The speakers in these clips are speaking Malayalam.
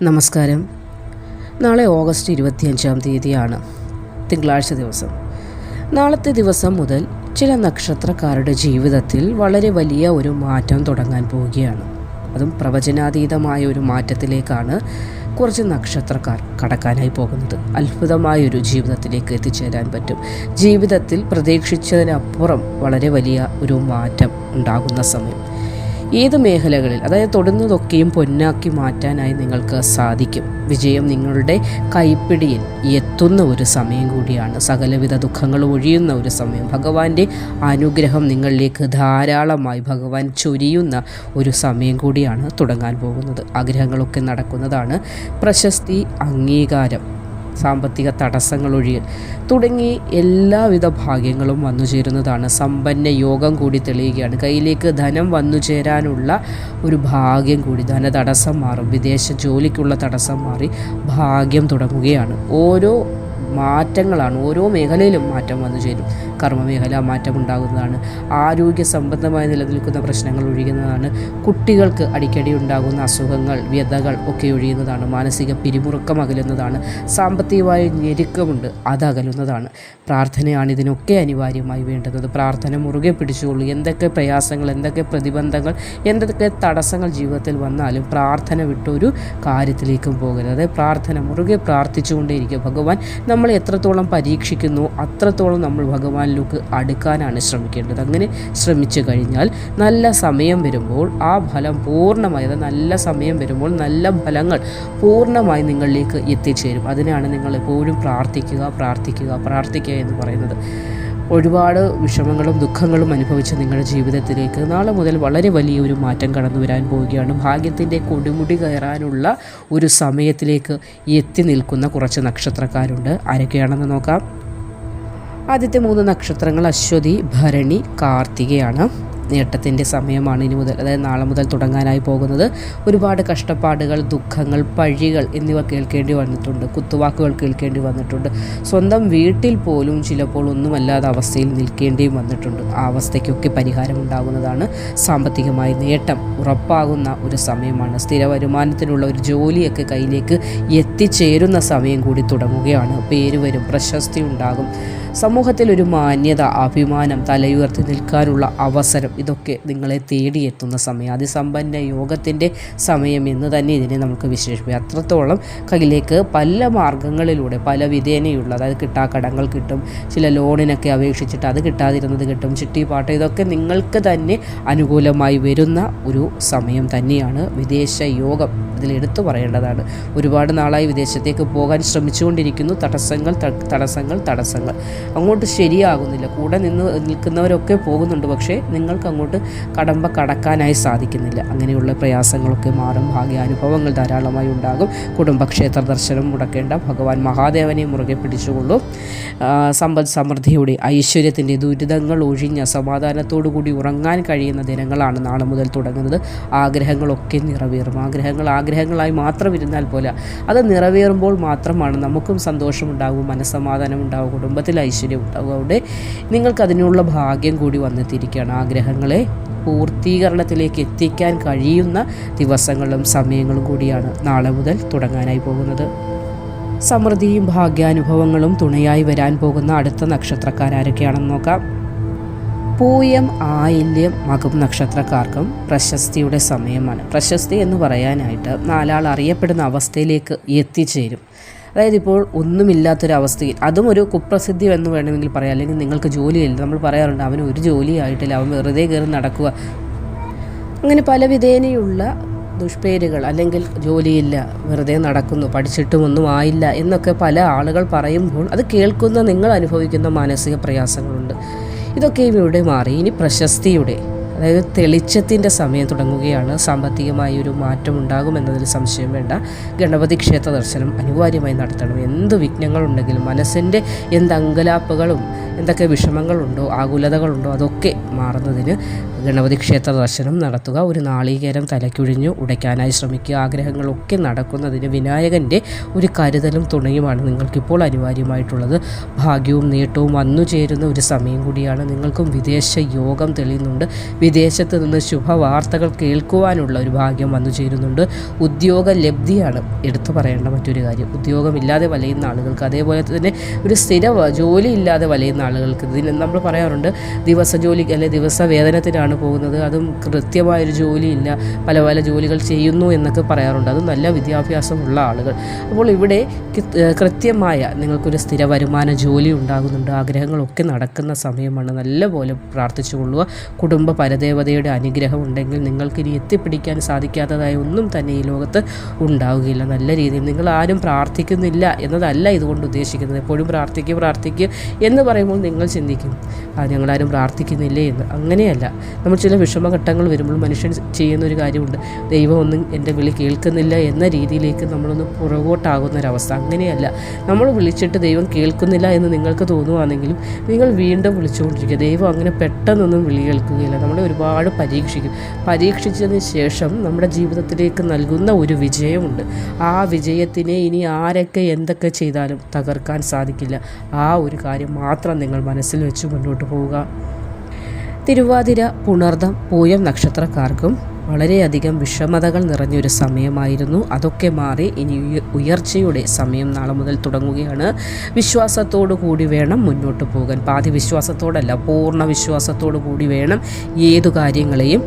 നമസ്കാരം. നാളെ ഓഗസ്റ്റ് 25 തീയതിയാണ്, തിങ്കളാഴ്ച ദിവസം. നാളത്തെ ദിവസം മുതൽ ചില നക്ഷത്രക്കാരുടെ ജീവിതത്തിൽ വളരെ വലിയ ഒരു മാറ്റം തുടങ്ങാൻ പോവുകയാണ്. അതും പ്രവചനാതീതമായ ഒരു മാറ്റത്തിലേക്കാണ് കുറച്ച് നക്ഷത്രക്കാർ കടക്കാനായി പോകുന്നത്. അത്ഭുതമായൊരു ജീവിതത്തിലേക്ക് എത്തിച്ചേരാൻ പറ്റും. ജീവിതത്തിൽ പ്രതീക്ഷിച്ചതിനപ്പുറം വളരെ വലിയ ഒരു മാറ്റം ഉണ്ടാകുന്ന സമയം. ഏത് മേഖലകളിൽ, അതായത് തൊടുന്നതൊക്കെയും പൊന്നാക്കി മാറ്റാനായി നിങ്ങൾക്ക് സാധിക്കും. വിജയം നിങ്ങളുടെ കൈപ്പിടിയിൽ എത്തുന്ന ഒരു സമയം കൂടിയാണ്. സകലവിധ ദുഃഖങ്ങൾ ഒഴിയുന്ന ഒരു സമയം. ഭഗവാന്റെ അനുഗ്രഹം നിങ്ങളിലേക്ക് ധാരാളമായി ഭഗവാൻ ചൊരിയുന്ന ഒരു സമയം കൂടിയാണ് തുടങ്ങാൻ പോകുന്നത്. ആഗ്രഹങ്ങളൊക്കെ നടക്കുന്നതാണ്. പ്രശസ്തി, അംഗീകാരം, സാമ്പത്തിക തടസ്സങ്ങൾ ഒഴിയൽ തുടങ്ങി എല്ലാവിധ ഭാഗ്യങ്ങളും വന്നു ചേരുന്നതാണ്. സമ്പന്ന യോഗം കൂടി തെളിയുകയാണ്. കയ്യിലേക്ക് ധനം വന്നു ചേരാനുള്ള ഒരു ഭാഗ്യം കൂടി. ധനതടസ്സം മാറും. വിദേശ ജോലിക്കുള്ള തടസ്സം മാറി ഭാഗ്യം തുടങ്ങുകയാണ്. ഓരോ മാറ്റങ്ങളാണ്, ഓരോ മേഖലയിലും മാറ്റം വന്നു ചേരും. കർമ്മമേഖല മാറ്റമുണ്ടാകുന്നതാണ്. ആരോഗ്യ സംബന്ധമായി നിലനിൽക്കുന്ന പ്രശ്നങ്ങൾ ഒഴിയുന്നതാണ്. കുട്ടികൾക്ക് അടിക്കടി ഉണ്ടാകുന്ന അസുഖങ്ങൾ, വ്യതകൾ ഒക്കെ ഒഴിയുന്നതാണ്. മാനസിക പിരിമുറുക്കം അകലുന്നതാണ്. സാമ്പത്തികമായ ഞെരുക്കമുണ്ട്, അത് അകലുന്നതാണ്. പ്രാർത്ഥനയാണ് ഇതിനൊക്കെ അനിവാര്യമായി വേണ്ടുന്നത്. പ്രാർത്ഥന മുറുകെ പിടിച്ചുകൊള്ളൂ. എന്തൊക്കെ പ്രയാസങ്ങൾ, എന്തൊക്കെ പ്രതിബന്ധങ്ങൾ, എന്തൊക്കെ തടസ്സങ്ങൾ ജീവിതത്തിൽ വന്നാലും പ്രാർത്ഥന വിട്ടൊരു കാര്യത്തിലേക്കും പോകരുത്. അതായത് പ്രാർത്ഥന മുറുകെ പ്രാർത്ഥിച്ചുകൊണ്ടേയിരിക്കും. ഭഗവാൻ നമ്മളെ എത്രത്തോളം പരീക്ഷിക്കുന്നു അത്രത്തോളം നമ്മൾ ഭഗവാനിലേക്ക് അടുക്കാനാണ് ശ്രമിക്കേണ്ടത്. അങ്ങനെ ശ്രമിച്ചു കഴിഞ്ഞാൽ നല്ല സമയം വരുമ്പോൾ ആ ഫലം പൂർണ്ണമായി, നല്ല സമയം വരുമ്പോൾ നല്ല ഫലങ്ങൾ പൂർണ്ണമായി നിങ്ങളിലേക്ക് എത്തിച്ചേരും. അതിനാണ് നിങ്ങൾ എപ്പോഴും പ്രാർത്ഥിക്കുക എന്ന് പറയുന്നത്. ഒരുപാട് വിഷമങ്ങളും ദുഃഖങ്ങളും അനുഭവിച്ച നിങ്ങളുടെ ജീവിതത്തിലേക്ക് നാളെ മുതൽ വളരെ വലിയൊരു മാറ്റം കടന്നു വരാൻ പോവുകയാണ്. ഭാഗ്യത്തിൻ്റെ കൊടുമുടി കയറാനുള്ള ഒരു സമയത്തിലേക്ക് എത്തി നിൽക്കുന്ന കുറച്ച് നക്ഷത്രക്കാരുണ്ട്. ആരൊക്കെയാണെന്ന് നോക്കാം. ആദ്യത്തെ 3 നക്ഷത്രങ്ങൾ അശ്വതി, ഭരണി, കാർത്തികയാണ്. നേട്ടത്തിൻ്റെ സമയമാണ് ഇനി മുതൽ, അതായത് നാളെ മുതൽ തുടങ്ങാനായി പോകുന്നത്. ഒരുപാട് കഷ്ടപ്പാടുകൾ, ദുഃഖങ്ങൾ, പഴികൾ എന്നിവ കേൾക്കേണ്ടി വന്നിട്ടുണ്ട്. കുത്തുവാക്കുകൾ കേൾക്കേണ്ടി വന്നിട്ടുണ്ട്. സ്വന്തം വീട്ടിൽ പോലും ചിലപ്പോൾ ഒന്നുമല്ലാത്ത അവസ്ഥയിൽ നിൽക്കേണ്ടിയും വന്നിട്ടുണ്ട്. ആ അവസ്ഥയ്ക്കൊക്കെ പരിഹാരം ഉണ്ടാകുന്നതാണ്. സാമ്പത്തികമായി നേട്ടം ഉറപ്പാകുന്ന ഒരു സമയമാണ്. സ്ഥിര വരുമാനത്തിനുള്ള ഒരു ജോലിയൊക്കെ കയ്യിലേക്ക് എത്തിച്ചേരുന്ന സമയം കൂടി തുടങ്ങുകയാണ്. പേര് വരും, പ്രശസ്തി ഉണ്ടാകും. സമൂഹത്തിൽ ഒരു മാന്യത, അഭിമാനം, തലയുയർത്തി നിൽക്കാനുള്ള അവസരം, ഇതൊക്കെ നിങ്ങളെ തേടിയെത്തുന്ന സമയം. അതിസമ്പന്ന യോഗത്തിൻ്റെ സമയം എന്ന് തന്നെ ഇതിനെ നമുക്ക് വിശേഷിപ്പിക്കാം. അത്രത്തോളം കയ്യിലേക്ക് പല മാർഗങ്ങളിലൂടെ പല വിധേനയുള്ള, അതായത് കിട്ടാക്കടങ്ങൾ കിട്ടും, ചില ലോണിനൊക്കെ അപേക്ഷിച്ചിട്ട് അത് കിട്ടാതിരുന്നത് കിട്ടും, ചിട്ടിപ്പാട്ട, ഇതൊക്കെ നിങ്ങൾക്ക് തന്നെ അനുകൂലമായി വരുന്ന ഒരു സമയം തന്നെയാണ്. വിദേശ യോഗം ഇതിലെടുത്തു പറയേണ്ടതാണ്. ഒരുപാട് നാളായി വിദേശത്തേക്ക് പോകാൻ ശ്രമിച്ചുകൊണ്ടിരിക്കുന്നു. തടസ്സങ്ങൾ അങ്ങോട്ട് ശരിയാകുന്നില്ല. കൂടെ നിൽക്കുന്നവരൊക്കെ പോകുന്നുണ്ട്, പക്ഷേ നിങ്ങൾക്ക് അങ്ങോട്ട് കടക്കാനായി സാധിക്കുന്നില്ല. അങ്ങനെയുള്ള പ്രയാസങ്ങളൊക്കെ മാറും. ഭാഗ്യാനുഭവങ്ങൾ ധാരാളമായി ഉണ്ടാകും. കുടുംബക്ഷേത്ര ദർശനം മുടക്കേണ്ട. ഭഗവാൻ മഹാദേവനെ മുറുകെ പിടിച്ചുകൊള്ളൂ. സമ്പദ് സമൃദ്ധിയുടെ, ഐശ്വര്യത്തിൻ്റെ, ദുരിതങ്ങൾ ഒഴിഞ്ഞ സമാധാനത്തോടു കൂടി ഉറങ്ങാൻ കഴിയുന്ന ദിനങ്ങളാണ് നാളെ മുതൽ തുടങ്ങുന്നത്. ആഗ്രഹങ്ങളൊക്കെ നിറവേറും. ആഗ്രഹങ്ങളായി മാത്രം ഇരുന്നാൽ പോലെ അത് നിറവേറുമ്പോൾ മാത്രമാണ് നമുക്കും സന്തോഷമുണ്ടാകും, മനസ്സമാധാനം ഉണ്ടാകും, കുടുംബത്തിൽ ഐശ്വര്യം ഉണ്ടാകും. അവിടെ നിങ്ങൾക്കതിനുള്ള ഭാഗ്യം കൂടി വന്നെത്തിയിരിക്കുകയാണ്. ആഗ്രഹങ്ങളെ പൂർത്തീകരണത്തിലേക്ക് എത്തിക്കാൻ കഴിയുന്ന ദിവസങ്ങളും സമയങ്ങളും കൂടിയാണ് നാളെ മുതൽ തുടങ്ങാനായി പോകുന്നത്. സമൃദ്ധിയും ഭാഗ്യാനുഭവങ്ങളും തുണയായി വരാൻ പോകുന്ന അടുത്ത നക്ഷത്രക്കാരൊക്കെയാണെന്ന് നോക്കാം. പൂയം, ആയില്യം, മകം നക്ഷത്രക്കാർക്കും പ്രശസ്തിയുടെ സമയമാണ്. പ്രശസ്തി എന്ന് പറയാനായിട്ട് 4 ആൾ അറിയപ്പെടുന്ന അവസ്ഥയിലേക്ക് എത്തിച്ചേരും. അതായത് ഇപ്പോൾ ഒന്നുമില്ലാത്തൊരവസ്ഥയിൽ, അതും ഒരു കുപ്രസിദ്ധി എന്ന് വേണമെങ്കിൽ പറയാം. അല്ലെങ്കിൽ നിങ്ങൾക്ക് ജോലിയില്ല, നമ്മൾ പറയാറുണ്ട് അവന് ഒരു ജോലിയായിട്ടില്ല, അവൻ വെറുതെ കയറി നടക്കുക, അങ്ങനെ പല വിധേനയുള്ള ദുഷ്പേരുകൾ, അല്ലെങ്കിൽ ജോലിയില്ല, വെറുതെ നടക്കുന്നു, പഠിച്ചിട്ടും ഒന്നും ആയില്ല എന്നൊക്കെ പല ആളുകൾ പറയുമ്പോൾ അത് കേൾക്കുന്ന നിങ്ങൾ അനുഭവിക്കുന്ന മാനസിക പ്രയാസങ്ങളുണ്ട്. ഇതൊക്കെയും ഇവിടെ മാറി ഇനി പ്രശസ്തിയുടെ, അതായത് തെളിച്ചത്തിൻ്റെ സമയം തുടങ്ങുകയാണ്. സാമ്പത്തികമായി ഒരു മാറ്റം ഉണ്ടാകുമെന്നതിൽ സംശയം വേണ്ട. ഗണപതി ക്ഷേത്ര ദർശനം അനിവാര്യമായി നടത്തണം. എന്ത് വിഘ്നങ്ങളുണ്ടെങ്കിലും, മനസ്സിൻ്റെ എന്ത് അങ്കലാപ്പുകളും എന്തൊക്കെ വിഷമങ്ങളുണ്ടോ ആകുലതകളുണ്ടോ അതൊക്കെ മാറുന്നതിന് ഗണപതി ക്ഷേത്ര ദർശനം നടത്തുക. ഒരു നാളികേരം തലയ്ക്കൊഴിഞ്ഞ് ഉടയ്ക്കാനായി ശ്രമിക്കുക. ആഗ്രഹങ്ങളൊക്കെ നടക്കുന്നതിന് വിനായകൻ്റെ ഒരു കരുതലും തുണയുമാണ് നിങ്ങൾക്കിപ്പോൾ അനിവാര്യമായിട്ടുള്ളത്. ഭാഗ്യവും നേട്ടവും വന്നു ചേരുന്ന ഒരു സമയം കൂടിയാണ്. നിങ്ങൾക്കും വിദേശ യോഗം തെളിയുന്നുണ്ട്. വിദേശത്ത് നിന്ന് ശുഭവാർത്തകൾ കേൾക്കുവാനുള്ള ഒരു ഭാഗ്യം വന്നു ചേരുന്നുണ്ട്. ഉദ്യോഗ ലബ്ധിയാണ് എടുത്തു പറയേണ്ട മറ്റൊരു കാര്യം. ഉദ്യോഗമില്ലാതെ വലയുന്ന ആളുകൾക്ക്, അതേപോലെ തന്നെ ഒരു സ്ഥിര ജോലി ഇല്ലാതെ വലയുന്ന ആളുകൾക്ക്, ഇതിന് നമ്മൾ പറയാറുണ്ട് ദിവസ ജോലി അല്ലെ ദിവസ വേതനത്തിനാണ് പോകുന്നത്, അതും കൃത്യമായൊരു ജോലിയില്ല, പല പല ജോലികൾ ചെയ്യുന്നു എന്നൊക്കെ പറയാറുണ്ട്. അത് നല്ല വിദ്യാഭ്യാസമുള്ള ആളുകൾ. അപ്പോൾ ഇവിടെ കൃത്യമായ നിങ്ങൾക്കൊരു സ്ഥിര വരുമാന ജോലി ഉണ്ടാകുന്നുണ്ട്. ആഗ്രഹങ്ങളൊക്കെ നടക്കുന്ന സമയമാണ്. നല്ലപോലെ പ്രാർത്ഥിച്ചു കൊള്ളുക. കുടുംബ പരദേവതയുടെ അനുഗ്രഹം ഉണ്ടെങ്കിൽ നിങ്ങൾക്കിനി എത്തിപ്പിടിക്കാൻ സാധിക്കാത്തതായ ഒന്നും തന്നെ ഈ ലോകത്ത് ഉണ്ടാവുകയില്ല. നല്ല രീതിയിൽ നിങ്ങൾ ആരും പ്രാർത്ഥിക്കുന്നില്ല എന്നതല്ല ഇതുകൊണ്ട് ഉദ്ദേശിക്കുന്നത്. എപ്പോഴും പ്രാർത്ഥിക്കുക എന്ന് പറയുമ്പോൾ നിങ്ങൾ ചിന്തിക്കും ഞങ്ങളാരും പ്രാർത്ഥിക്കുന്നില്ലേ എന്ന്. അങ്ങനെയല്ല. നമ്മൾ ചില വിഷമഘട്ടങ്ങൾ വരുമ്പോൾ മനുഷ്യൻ ചെയ്യുന്ന ഒരു കാര്യമുണ്ട്, ദൈവം ഒന്നും എൻ്റെ വിളി കേൾക്കുന്നില്ല എന്ന രീതിയിലേക്ക് നമ്മളൊന്ന് പുറകോട്ടാകുന്നൊരവസ്ഥ. അങ്ങനെയല്ല. നമ്മൾ വിളിച്ചിട്ട് ദൈവം കേൾക്കുന്നില്ല എന്ന് നിങ്ങൾക്ക് തോന്നുവാണെങ്കിലും നിങ്ങൾ വീണ്ടും വിളിച്ചുകൊണ്ടിരിക്കുക. ദൈവം അങ്ങനെ പെട്ടെന്നൊന്നും വിളി കേൾക്കുകയില്ല. നമ്മളെ ഒരുപാട് പരീക്ഷിച്ചതിന് ശേഷം നമ്മുടെ ജീവിതത്തിലേക്ക് നൽകുന്ന ഒരു വിജയമുണ്ട്. ആ വിജയത്തിനെ ഇനി ആരൊക്കെ എന്തൊക്കെ ചെയ്താലും തകർക്കാൻ സാധിക്കില്ല. ആ ഒരു കാര്യം മാത്രം നിങ്ങൾ മനസ്സിൽ വെച്ച് മുന്നോട്ട് പോവുക. തിരുവാതിര, പുണർദം, പൂയം നക്ഷത്രക്കാർക്കും വളരെയധികം വിഷമതകൾ നിറഞ്ഞൊരു സമയമായിരുന്നു. അതൊക്കെ മാറി ഇനി ഉയർച്ചയുടെ സമയം നാളെ മുതൽ തുടങ്ങുകയാണ്. വിശ്വാസത്തോടു കൂടി വേണം മുന്നോട്ട് പോകാൻ. പാതി വിശ്വാസത്തോടല്ല, പൂർണ്ണ വിശ്വാസത്തോടു കൂടി വേണം ഏതു കാര്യങ്ങളെയും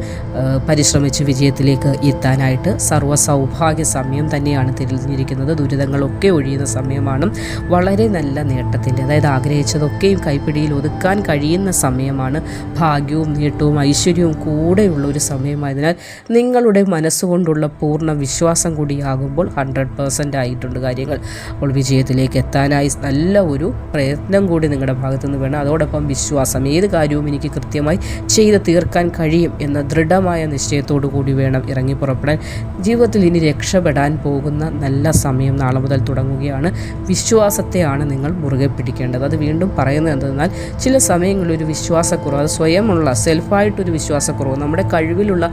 പരിശ്രമിച്ച് വിജയത്തിലേക്ക് എത്താനായിട്ട്. സർവ്വ സൗഭാഗ്യ സമയം തന്നെയാണ് തിരിഞ്ഞിരിക്കുന്നത്. ദുരിതങ്ങളൊക്കെ ഒഴിയുന്ന സമയമാണ്. വളരെ നല്ല നേട്ടത്തിൻ്റെ, അതായത് ആഗ്രഹിച്ചതൊക്കെയും കൈപ്പിടിയിൽ ഒതുക്കാൻ കഴിയുന്ന സമയമാണ്. ഭാഗ്യവും നേട്ടവും ഐശ്വര്യവും കൂടെയുള്ള ഒരു സമയമായതിനാൽ നിങ്ങളുടെ മനസ്സുകൊണ്ടുള്ള പൂർണ്ണ വിശ്വാസം കൂടിയാകുമ്പോൾ 100% ആയിട്ടുണ്ട് കാര്യങ്ങൾ. അപ്പോൾ വിജയത്തിലേക്ക് എത്താനായി നല്ല ഒരു പ്രയത്നം കൂടി നിങ്ങളുടെ ഭാഗത്തുനിന്ന് വേണം. അതോടൊപ്പം വിശ്വാസം, ഏത് കാര്യവും എനിക്ക് കൃത്യമായി ചെയ്ത് തീർക്കാൻ കഴിയും എന്ന ദൃഢമായ നിശ്ചയത്തോടു കൂടി വേണം ഇറങ്ങി പുറപ്പെടാൻ. ജീവിതത്തിൽ ഇനി രക്ഷപ്പെടാൻ പോകുന്ന നല്ല സമയം നാളെ മുതൽ തുടങ്ങുകയാണ്. വിശ്വാസത്തെയാണ് നിങ്ങൾ മുറുകെ പിടിക്കേണ്ടത്. അത് വീണ്ടും പറയുന്നത് എന്തെന്നാൽ ചില സമയങ്ങളിൽ ഒരു വിശ്വാസക്കുറവ്, അത് സ്വയമുള്ള സെൽഫായിട്ടൊരു വിശ്വാസക്കുറവ്, നമ്മുടെ കഴിവിലുള്ള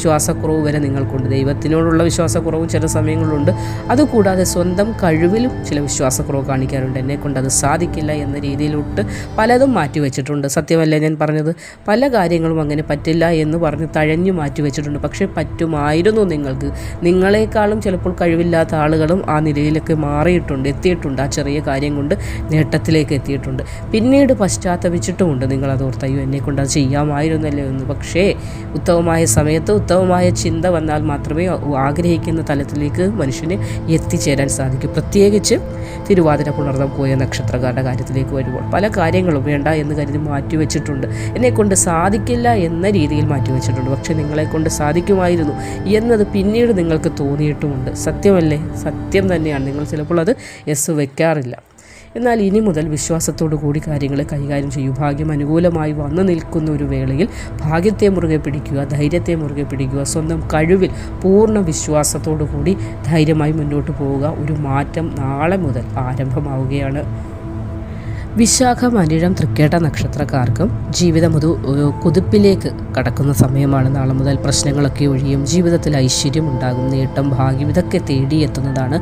വിശ്വാസക്കുറവ് വരെ നിങ്ങൾക്കുണ്ട്. ദൈവത്തിനോടുള്ള വിശ്വാസക്കുറവും ചില സമയങ്ങളുണ്ട്. അതുകൂടാതെ സ്വന്തം കഴിവിലും ചില വിശ്വാസക്കുറവ് കാണിക്കാറുണ്ട്. എന്നെക്കൊണ്ട് അത് സാധിക്കില്ല എന്ന രീതിയിലോട്ട് പലതും മാറ്റിവെച്ചിട്ടുണ്ട്. സത്യമല്ലേ ഞാൻ പറഞ്ഞത്? പല കാര്യങ്ങളും അങ്ങനെ പറ്റില്ല എന്ന് പറഞ്ഞ് തഴഞ്ഞു മാറ്റിവെച്ചിട്ടുണ്ട്. പക്ഷേ പറ്റുമായിരുന്നു നിങ്ങൾക്ക്. നിങ്ങളെക്കാളും ചിലപ്പോൾ കഴിവില്ലാത്ത ആളുകളും ആ നിലയിലൊക്കെ മാറിയിട്ടുണ്ട്, എത്തിയിട്ടുണ്ട്. ആ ചെറിയ കാര്യം കൊണ്ട് നേട്ടത്തിലേക്ക് എത്തിയിട്ടുണ്ട്. പിന്നീട് പശ്ചാത്തപിച്ചിട്ടുമുണ്ട്. നിങ്ങളത് ഓർത്ത് അയ്യോ എന്നെക്കൊണ്ട് അത് ചെയ്യാമായിരുന്നല്ലോ എന്ന്. പക്ഷേ ഉത്തമമായ സമയത്ത് ഉത്തമമായ ചിന്ത വന്നാൽ മാത്രമേ ആഗ്രഹിക്കുന്ന തലത്തിലേക്ക് മനുഷ്യന് എത്തിച്ചേരാൻ സാധിക്കൂ. പ്രത്യേകിച്ച് തിരുവാതിര, പുണർദം, പൂയം നക്ഷത്രക്കാരുടെ കാര്യത്തിലേക്ക് വരുമ്പോൾ പല കാര്യങ്ങളും വേണ്ട എന്ന് കരുതി മാറ്റിവെച്ചിട്ടുണ്ട്. എന്നെക്കൊണ്ട് സാധിക്കില്ല എന്ന രീതിയിൽ മാറ്റിവെച്ചിട്ടുണ്ട്. പക്ഷേ നിങ്ങളെക്കൊണ്ട് സാധിക്കുമായിരുന്നു എന്നത് പിന്നീട് നിങ്ങൾക്ക് തോന്നിയിട്ടുമുണ്ട്. സത്യമല്ലേ? സത്യം തന്നെയാണ്. നിങ്ങൾ ചിലപ്പോൾ അത് യെസ് വെക്കാറില്ല. എന്നാൽ ഇനി മുതൽ വിശ്വാസത്തോടു കൂടി കാര്യങ്ങളെ കൈകാര്യം ചെയ്യൂ. ഭാഗ്യം അനുകൂലമായി വന്നു നിൽക്കുന്ന ഒരു വേളയിൽ ഭാഗ്യത്തെ മുറുകെ പിടിക്കുക, ധൈര്യത്തെ മുറുകെ പിടിക്കുക. സ്വന്തം കഴിവിൽ പൂർണ്ണ വിശ്വാസത്തോടു കൂടി ധൈര്യമായി മുന്നോട്ട് പോവുക. ഒരു മാറ്റം നാളെ മുതൽ ആരംഭമാവുകയാണ്. വിശാഖം, അനിഴം, തൃക്കേട്ട നക്ഷത്രക്കാർക്കും ജീവിതം ഒരു കുതിപ്പിലേക്ക് കടക്കുന്ന സമയമാണ്. നാളെ മുതൽ പ്രശ്നങ്ങളൊക്കെ ഒഴിയും. ജീവിതത്തിൽ ഐശ്വര്യം ഉണ്ടാകും. നേട്ടം, ഭാഗ്യം ഇതൊക്കെ തേടിയെത്തുന്നതാണ്.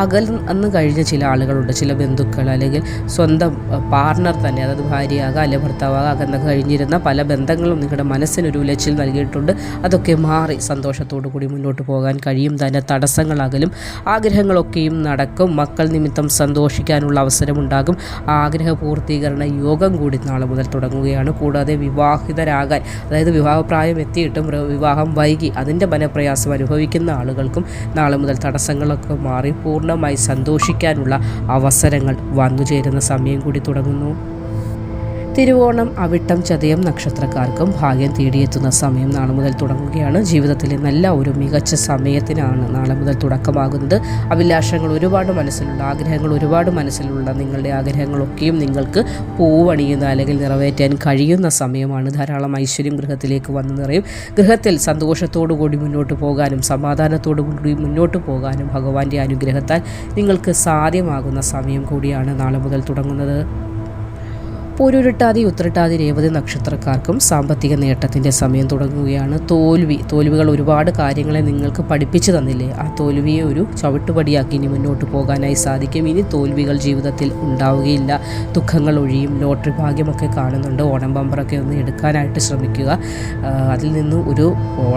അകന്ന് കഴിഞ്ഞ ചില ആളുകളുണ്ട്, ചില ബന്ധുക്കൾ അല്ലെങ്കിൽ സ്വന്തം പാർട്ണർ തന്നെ, അതായത് ഭാര്യയാകാം അല്ലെ ഭർത്താവാകാം, അകന്ന് കഴിഞ്ഞിരുന്ന പല ബന്ധങ്ങളും നിങ്ങളുടെ മനസ്സിനൊരു ഉലച്ചിൽ നൽകിയിട്ടുണ്ട്. അതൊക്കെ മാറി സന്തോഷത്തോടു കൂടി മുന്നോട്ട് പോകാൻ കഴിയും. തന്നെ തടസ്സങ്ങളകലും. ആഗ്രഹങ്ങളൊക്കെയും നടക്കും. മക്കൾ നിമിത്തം സന്തോഷിക്കാനുള്ള അവസരമുണ്ടാകും. ആഗ്രഹ പൂർത്തീകരണ യോഗം കൂടി നാളെ മുതൽ തുടങ്ങുകയാണ്. കൂടാതെ വിവാഹിതരാകാൻ, അതായത് വിവാഹപ്രായം എത്തിയിട്ടും വിവാഹം വൈകി അതിൻ്റെ മനപ്രയാസം അനുഭവിക്കുന്ന ആളുകൾക്കും നാളെ മുതൽ തടസ്സങ്ങളൊക്കെ മാറി പൂർണ്ണമായി സന്തോഷിക്കാനുള്ള അവസരങ്ങൾ വന്നു ചേരുന്ന സമയം കൂടി തുടങ്ങുന്നു. തിരുവോണം, അവിട്ടം, ചതയം നക്ഷത്രക്കാർക്കും ഭാഗ്യം തേടിയെത്തുന്ന സമയം നാളെ മുതൽ തുടങ്ങുകയാണ്. ജീവിതത്തിലെ നല്ല ഒരു മികച്ച സമയത്തിനാണ് നാളെ മുതൽ തുടക്കമാകുന്നത്. അഭിലാഷങ്ങൾ ഒരുപാട് മനസ്സിലുള്ള, ആഗ്രഹങ്ങൾ ഒരുപാട് മനസ്സിലുള്ള നിങ്ങളുടെ ആഗ്രഹങ്ങളൊക്കെയും നിങ്ങൾക്ക് പൂവണിയുന്ന അല്ലെങ്കിൽ നിറവേറ്റാൻ കഴിയുന്ന സമയമാണ്. ധാരാളം ഐശ്വര്യം ഗൃഹത്തിലേക്ക് വന്നു നിറയും. ഗൃഹത്തിൽ സന്തോഷത്തോടു കൂടി മുന്നോട്ട് പോകാനും സമാധാനത്തോടു കൂടി മുന്നോട്ട് പോകാനും ഭഗവാന്റെ അനുഗ്രഹത്താൽ നിങ്ങൾക്ക് സാധ്യമാകുന്ന സമയം കൂടിയാണ് നാളെ മുതൽ തുടങ്ങുന്നത്. പൂരുരുട്ടാതി ഉത്രട്ടാതി രേവതി നക്ഷത്രക്കാർക്കും സാമ്പത്തിക നേട്ടത്തിൻ്റെ സമയം തുടങ്ങുകയാണ്. തോൽവികൾ ഒരുപാട് കാര്യങ്ങളെ നിങ്ങൾക്ക് പഠിപ്പിച്ചു തന്നില്ലേ, ആ തോൽവിയെ ഒരു ചവിട്ടുപടിയാക്കി ഇനി മുന്നോട്ട് പോകാനായി സാധിക്കും. ഇനി തോൽവികൾ ജീവിതത്തിൽ ഉണ്ടാവുകയില്ല, ദുഃഖങ്ങൾ ഒഴിയും. ലോട്ടറി ഭാഗ്യമൊക്കെ കാണുന്നുണ്ട്, ഓണം ബമ്പറൊക്കെ ഒന്ന് എടുക്കാനായിട്ട് ശ്രമിക്കുക. അതിൽ നിന്ന് ഒരു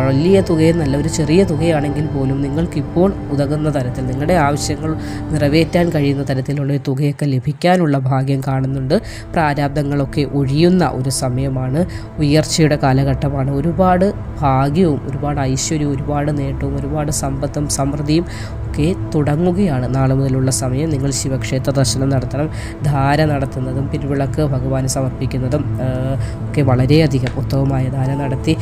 വലിയ തുകയെന്നല്ല, ഒരു ചെറിയ തുകയാണെങ്കിൽ പോലും നിങ്ങൾക്കിപ്പോൾ ഉതകുന്ന തരത്തിൽ നിങ്ങളുടെ ആവശ്യങ്ങൾ നിറവേറ്റാൻ കഴിയുന്ന തരത്തിലുള്ള ഒരു തുകയൊക്കെ ലഭിക്കാനുള്ള ഭാഗ്യം കാണുന്നുണ്ട്. പ്രാരാബ്ദങ്ങളൊക്കെ ഒഴിയുന്ന ഒരു സമയമാണ്, ഉയർച്ചയുടെ കാലഘട്ടമാണ്. ഒരുപാട് ഭാഗ്യവും ഒരുപാട് ഐശ്വര്യവും ഒരുപാട് നേട്ടവും ഒരുപാട് സമ്പത്തും സമൃദ്ധിയും ഒക്കെ തുടങ്ങുകയാണ് നാളെ മുതലുള്ള സമയം. നിങ്ങൾ ശിവക്ഷേത്ര ദർശനം നടത്തണം. ധാര നടത്തുന്നതും പിരിവിളക്ക് ഭഗവാന് സമർപ്പിക്കുന്നതും ഒക്കെ വളരെയധികം ഉത്തമമായ ധാര നടത്തി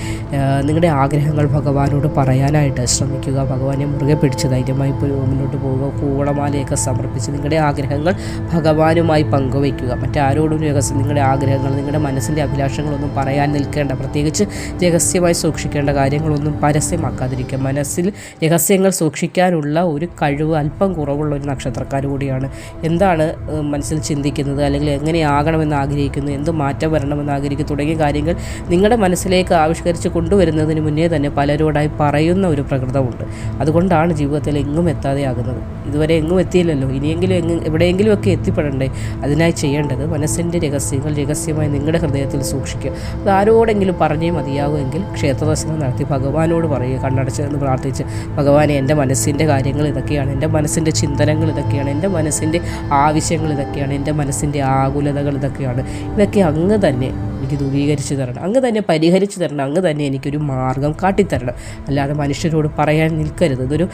നിങ്ങളുടെ ആഗ്രഹങ്ങൾ ഭഗവാനോട് പറയാനായിട്ട് ശ്രമിക്കുക. ഭഗവാനെ മുറുകെ പിടിച്ച് ധൈര്യമായി മുന്നോട്ട് പോവുക. കൂവളമാലയൊക്കെ സമർപ്പിച്ച് നിങ്ങളുടെ ആഗ്രഹങ്ങൾ ഭഗവാനുമായി പങ്കുവയ്ക്കുക. മറ്റാരോടും നിങ്ങളുടെ ആഗ്രഹങ്ങൾ, നിങ്ങളുടെ മനസ്സിൻ്റെ അഭിലാഷങ്ങളൊന്നും പറയാൻ നിൽക്കേണ്ട. പ്രത്യേകിച്ച് രഹസ്യമായി സൂക്ഷിക്കേണ്ട കാര്യങ്ങളൊന്നും പരസ്യമാക്കാതിരിക്കുക. മനസ്സിൽ രഹസ്യങ്ങൾ സൂക്ഷിക്കാനുള്ള ഒരു കഴിവ് അല്പം കുറവുള്ള ഒരു നക്ഷത്രക്കാർ കൂടിയാണ്. എന്താണ് മനസ്സിൽ ചിന്തിക്കുന്നത്, അല്ലെങ്കിൽ എങ്ങനെയാകണമെന്ന് ആഗ്രഹിക്കുന്നു, എന്ത് മാറ്റം വരണമെന്ന് ആഗ്രഹിക്കുന്നു തുടങ്ങിയ കാര്യങ്ങൾ നിങ്ങളുടെ മനസ്സിലേക്ക് ആവിഷ്കരിച്ച് കൊണ്ടുവരുന്നതിന് മുന്നേ തന്നെ പലരോടായി പറയുന്ന ഒരു പ്രകൃതമുണ്ട്. അതുകൊണ്ടാണ് ജീവിതത്തിൽ എങ്ങും എത്താതെയാകുന്നത്. ഇതുവരെ എങ്ങും എത്തിയില്ലല്ലോ, ഇനിയെങ്കിലും എവിടെയെങ്കിലുമൊക്കെ എത്തിപ്പെടണ്ടേ. അതിനായി ചെയ്യേണ്ടത് മനസ്സിൻ്റെ രഹസ്യങ്ങൾ രഹസ്യമായി നിങ്ങളുടെ ഹൃദയത്തിൽ സൂക്ഷിക്കുക. അത് ആരോടെങ്കിലും പറഞ്ഞേ മതിയാകുമെങ്കിൽ ക്ഷേത്രദർശനം നടത്തി ഭഗവാനോട് പറയുക, കണ്ണടച്ചെന്ന് പ്രാർത്ഥിച്ച്, ഭഗവാനെ എൻ്റെ മനസ്സിൻ്റെ കാര്യങ്ങൾ ഇതൊക്കെയാണ്, എൻ്റെ മനസ്സിൻ്റെ ചിന്തനങ്ങൾ ഇതൊക്കെയാണ്, എൻ്റെ മനസ്സിൻ്റെ ആവശ്യങ്ങൾ ഇതൊക്കെയാണ്, എൻ്റെ മനസ്സിൻ്റെ ആകുലതകൾ ഇതൊക്കെയാണ്, ഇതൊക്കെ അങ്ങ് തന്നെ എനിക്ക് ദൂരീകരിച്ച് തരണം, അങ്ങ് തന്നെ പരിഹരിച്ച് തരണം, അങ്ങ് തന്നെ എനിക്കൊരു മാർഗം കാട്ടിത്തരണം. അല്ലാതെ മനുഷ്യരോട് പറയാൻ നിൽക്കരുത്. ഇതൊരു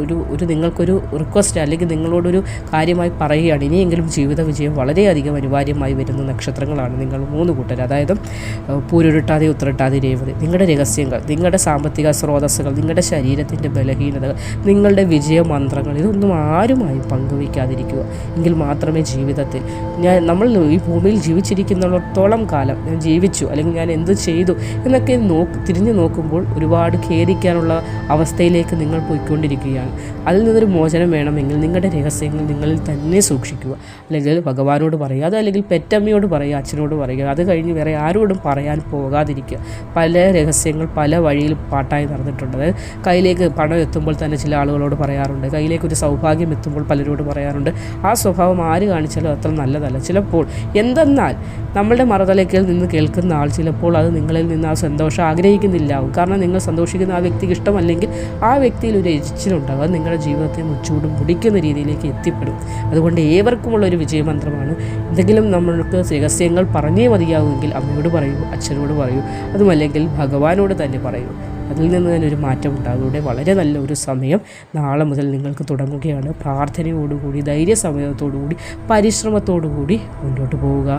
ഒരു നിങ്ങൾക്കൊരു റിക്വസ്റ്റ്, അല്ലെങ്കിൽ നിങ്ങളോടൊരു കാര്യമായി പറയുകയാണ്. ഇനിയെങ്കിലും ജീവിത വിജയം വളരെയധികം അനിവാര്യമായി വരുന്ന നക്ഷത്രങ്ങളാണ് നിങ്ങൾ 3 കൂട്ടർ. അതായത് പൂരുരുട്ടാതി ഉത്രട്ടാതി രേവതി. നിങ്ങളുടെ രഹസ്യങ്ങൾ, നിങ്ങളുടെ സാമ്പത്തിക സ്രോതസ്സുകൾ, നിങ്ങളുടെ ശരീരത്തിൻ്റെ ബലഹീനതകൾ, നിങ്ങളുടെ വിജയമന്ത്രങ്ങൾ, ഇതൊന്നും ആരുമായി പങ്കുവയ്ക്കാതിരിക്കുക. എങ്കിൽ മാത്രമേ ജീവിതത്തിൽ നമ്മൾ ഈ ഭൂമിയിൽ ജീവിച്ചിരിക്കുന്നിടത്തോളം കാലം ഞാൻ ജീവിച്ചു, അല്ലെങ്കിൽ ഞാൻ എന്ത് ചെയ്തു എന്നൊക്കെ തിരിഞ്ഞു നോക്കുമ്പോൾ ഒരുപാട് ഖേദിക്കാനുള്ള അവസ്ഥയിലേക്ക് നിങ്ങൾ പോയിക്കൊണ്ടിരിക്കുകയാണ്. അതിൽ നിന്നൊരു മോചനം വേണമെങ്കിൽ നിങ്ങളുടെ രഹസ്യങ്ങൾ നിങ്ങളിൽ തന്നെ സൂക്ഷിക്കുക. അല്ലെങ്കിൽ ഭഗവാനോട് പറയുക, അതല്ലെങ്കിൽ പെറ്റമ്മയോട് പറയുക, അച്ഛനോട് പറയുക. അത് കഴിഞ്ഞ് വേറെ ആരോടും പറയാൻ പോകാതിരിക്കുക. പല രഹസ്യങ്ങൾ പല വഴിയിൽ പാട്ടായി നടന്നിട്ടുണ്ട്. അതായത് കയ്യിലേക്ക് പണം എത്തുമ്പോൾ തന്നെ ചില ആളുകളോട് പറയാറുണ്ട്, കയ്യിലേക്ക് ഒരു സൗഭാഗ്യം എത്തുമ്പോൾ പലരോട് പറയാറുണ്ട്. ആ സ്വഭാവം ആര് കാണിച്ചാലും അത്ര നല്ലതല്ല. ചിലപ്പോൾ എന്തെന്നാൽ നമ്മളുടെ മറുതലയ്ക്ക് നിന്ന് കേൾക്കുന്ന ആൾ ചിലപ്പോൾ അത് നിങ്ങളിൽ നിന്ന് ആ സന്തോഷം ആഗ്രഹിക്കുന്നില്ലാവും. കാരണം നിങ്ങൾ സന്തോഷിക്കുന്ന ആ വ്യക്തിക്ക് ഇഷ്ടമല്ലെങ്കിൽ ആ വ്യക്തിയിൽ ഒരു എരിച്ചിലുണ്ടാകും. അത് നിങ്ങളുടെ ജീവിതത്തെ മുച്ചൂടും മുടിക്കുന്ന രീതിയിലേക്ക് എത്തിപ്പെടും. അതുകൊണ്ട് ഏവർക്കുമുള്ളൊരു വിജയമന്ത്രമാണ്, എന്തെങ്കിലും നമ്മൾക്ക് രഹസ്യങ്ങൾ പറഞ്ഞേ മതിയാവുമെങ്കിൽ അമ്മയോട് പറയൂ, അച്ഛനോട് പറയൂ, അതുമല്ലെങ്കിൽ ഭഗവാനോട് തന്നെ പറയൂ. അതിൽ നിന്ന് തന്നെ ഒരു മാറ്റം ഉണ്ടാകും. ഇവിടെ വളരെ നല്ല ഒരു സമയം നാളെ മുതൽ നിങ്ങൾക്ക് തുടങ്ങുകയാണ്. പ്രാർത്ഥനയോടുകൂടി, ധൈര്യസമയത്തോടുകൂടി, പരിശ്രമത്തോടുകൂടി മുന്നോട്ട് പോവുക.